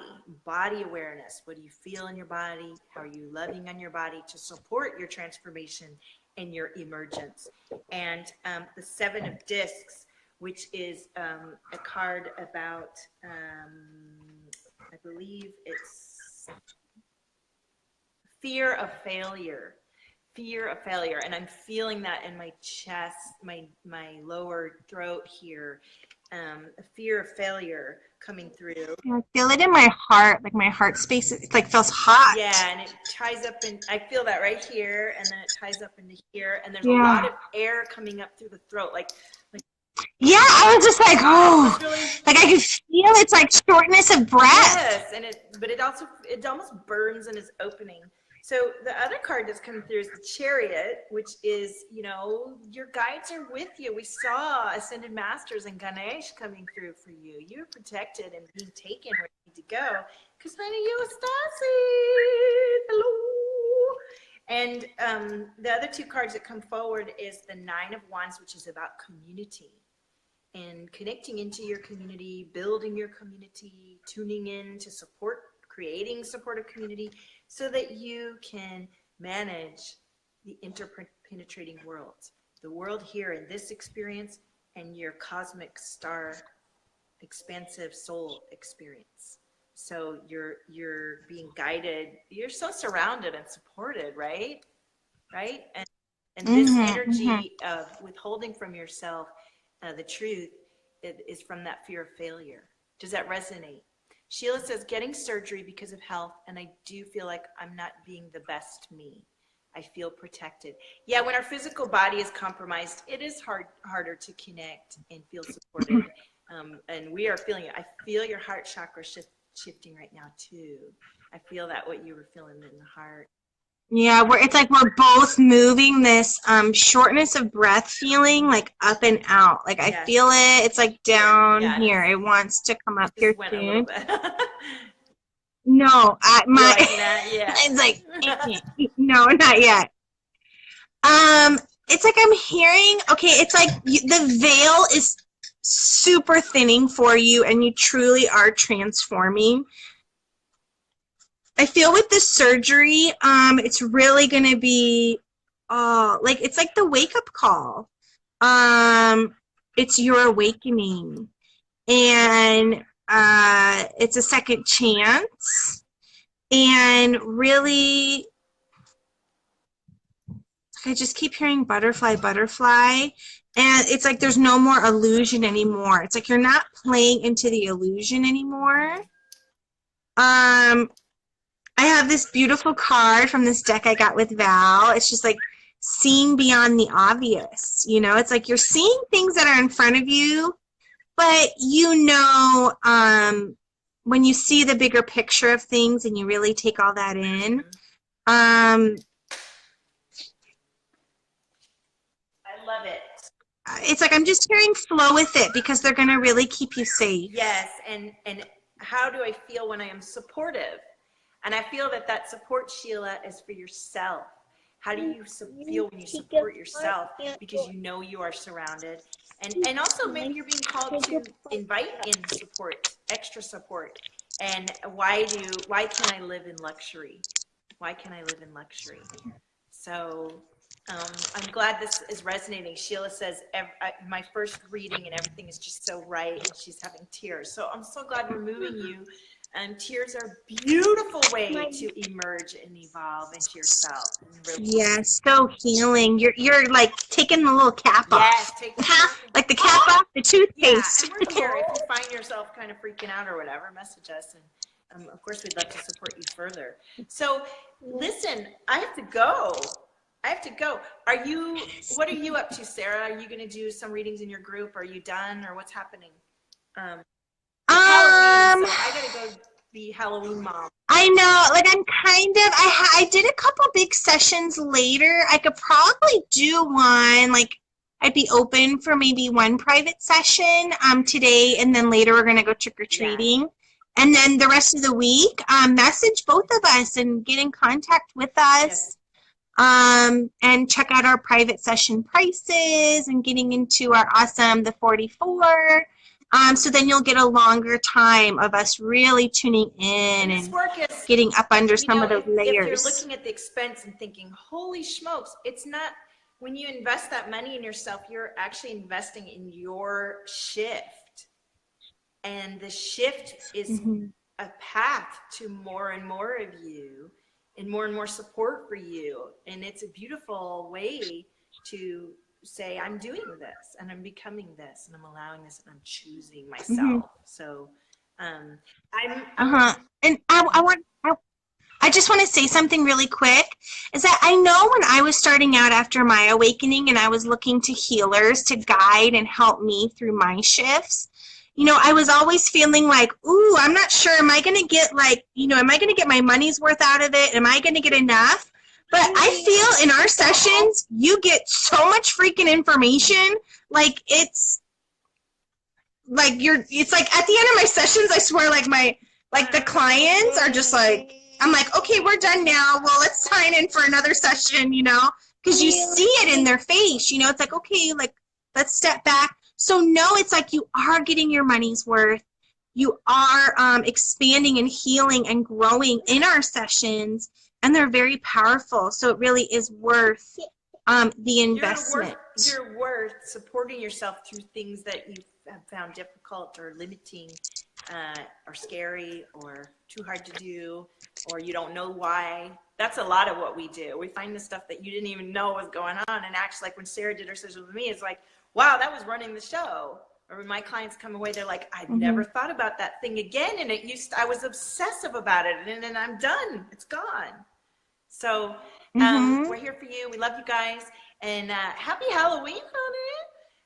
awareness. What do you feel in your body? How are you loving on your body to support your transformation and your emergence? And the Seven of Discs, which is a card about, I believe it's fear of failure. Fear of failure. And I'm feeling that in my chest, my lower throat here. A fear of failure coming through. I feel it in my heart, like my heart space, it like feels hot. Yeah, and it ties up in, I feel that right here, and then it ties up into here, and there's a lot of air coming up through the throat, like yeah, I was just like, oh, really, like I can feel it's like shortness of breath. Yes, and it almost burns and is opening. So the other card that's coming through is the Chariot, which is, your guides are with you. We saw Ascended Masters and Ganesh coming through for you. You're protected and being taken where you need to go. Because honey, you Stasi. Hello. And the other two cards that come forward is the Nine of Wands, which is about community. And connecting into your community, building your community, tuning in to support, creating supportive community, so that you can manage the interpenetrating worlds, the world here in this experience and your cosmic star expansive soul experience. So you're being guided, you're so surrounded and supported, right? And this energy of withholding from yourself the truth is from that fear of failure. Does that resonate? Sheila says, getting surgery because of health, and I do feel like I'm not being the best me. I feel protected. Yeah, when our physical body is compromised, it is harder to connect and feel supported. And we are feeling it. I feel your heart chakra shifting right now, too. I feel that what you were feeling in the heart. Yeah, it's like we're both moving this shortness of breath feeling like up and out. Like I feel it. It's like down here. It wants to come up here soon. No, it's like no, not yet. It's like I'm hearing. Okay, it's like the veil is super thinning for you, and you truly are transforming. I feel with this surgery, it's really going to be, like, it's like the wake-up call. It's your awakening. And it's a second chance. And really, I just keep hearing butterfly, butterfly. And it's like there's no more illusion anymore. It's like you're not playing into the illusion anymore. I have this beautiful card from this deck I got with Val. It's just like seeing beyond the obvious. You know, it's like you're seeing things that are in front of you, but when you see the bigger picture of things and you really take all that in, I love it. it's like I'm just hearing flow with it because they're going to really keep you safe. Yes, and how do I feel when I am supportive? And I feel that support, Sheila, is for yourself. How do you feel when you support yourself? Because you know you are surrounded. And also maybe you're being called to invite in support, extra support. And why can I live in luxury? Why can I live in luxury? So I'm glad this is resonating. Sheila says, my first reading and everything is just so right, and she's having tears. So I'm so glad we're moving you. And tears are a beautiful way to emerge and evolve into yourself. Yes, so healing. You're like taking the little cap off. Yes, take the cap. Like the cap off the toothpaste. Yeah, and we're here. If you find yourself kind of freaking out or whatever, message us, and of course we'd love to support you further. So listen, I have to go. What are you up to, Sarah? Are you going to do some readings in your group? Are you done, or what's happening? Halloween, so I gotta go be Halloween mom. I know, like I'm kind of, I did a couple big sessions later. I could probably do one, like I'd be open for maybe one private session today, and then later we're gonna go trick-or-treating. Yeah. And then the rest of the week, message both of us and get in contact with us. Yes. And check out our private session prices and getting into our awesome, the 44. So then you'll get a longer time of us really tuning in and getting up under some of those layers. If you're looking at the expense and thinking, holy smokes, it's not, when you invest that money in yourself, you're actually investing in your shift. And the shift is a path to more and more of you and more support for you. And it's a beautiful way to say, I'm doing this and I'm becoming this and I'm allowing this and I'm choosing myself. So and I just want to say something really quick, is that I know when I was starting out after my awakening and I was looking to healers to guide and help me through my shifts, you know, I was always feeling like, ooh, I'm not sure, am I going to get am I going to get my money's worth out of it? Am I going to get enough? But I feel in our sessions, you get so much freaking information. Like it's like at the end of my sessions, I swear, the clients are just like, I'm like, okay, we're done now. Well, let's sign in for another session, you know, because you see it in their face, you know, it's like, okay, like, let's step back. So no, it's like you are getting your money's worth. You are expanding and healing and growing in our sessions. And they're very powerful, so it really is worth the investment. You're worth supporting yourself through things that you have found difficult or limiting or scary or too hard to do, or you don't know why. That's a lot of what we do. We find the stuff that you didn't even know was going on, and actually, like when Sarah did her session with me, it's like, wow, that was running the show. Or when my clients come away, they're like, I've never thought about that thing again, and I was obsessive about it, and then I'm done. It's gone. So we're here for you. We love you guys. And happy Halloween, honey.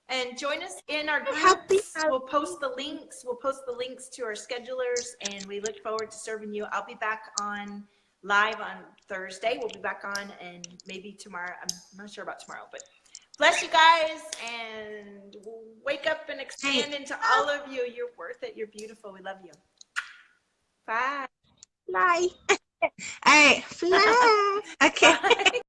And join us in our groups. We'll post the links. We'll post the links to our schedulers. And we look forward to serving you. I'll be back on live on Thursday. We'll be back on and maybe tomorrow. I'm not sure about tomorrow. But bless you guys. And we'll wake up and expand into all of you. You're worth it. You're beautiful. We love you. Bye. Bye. All right. Okay.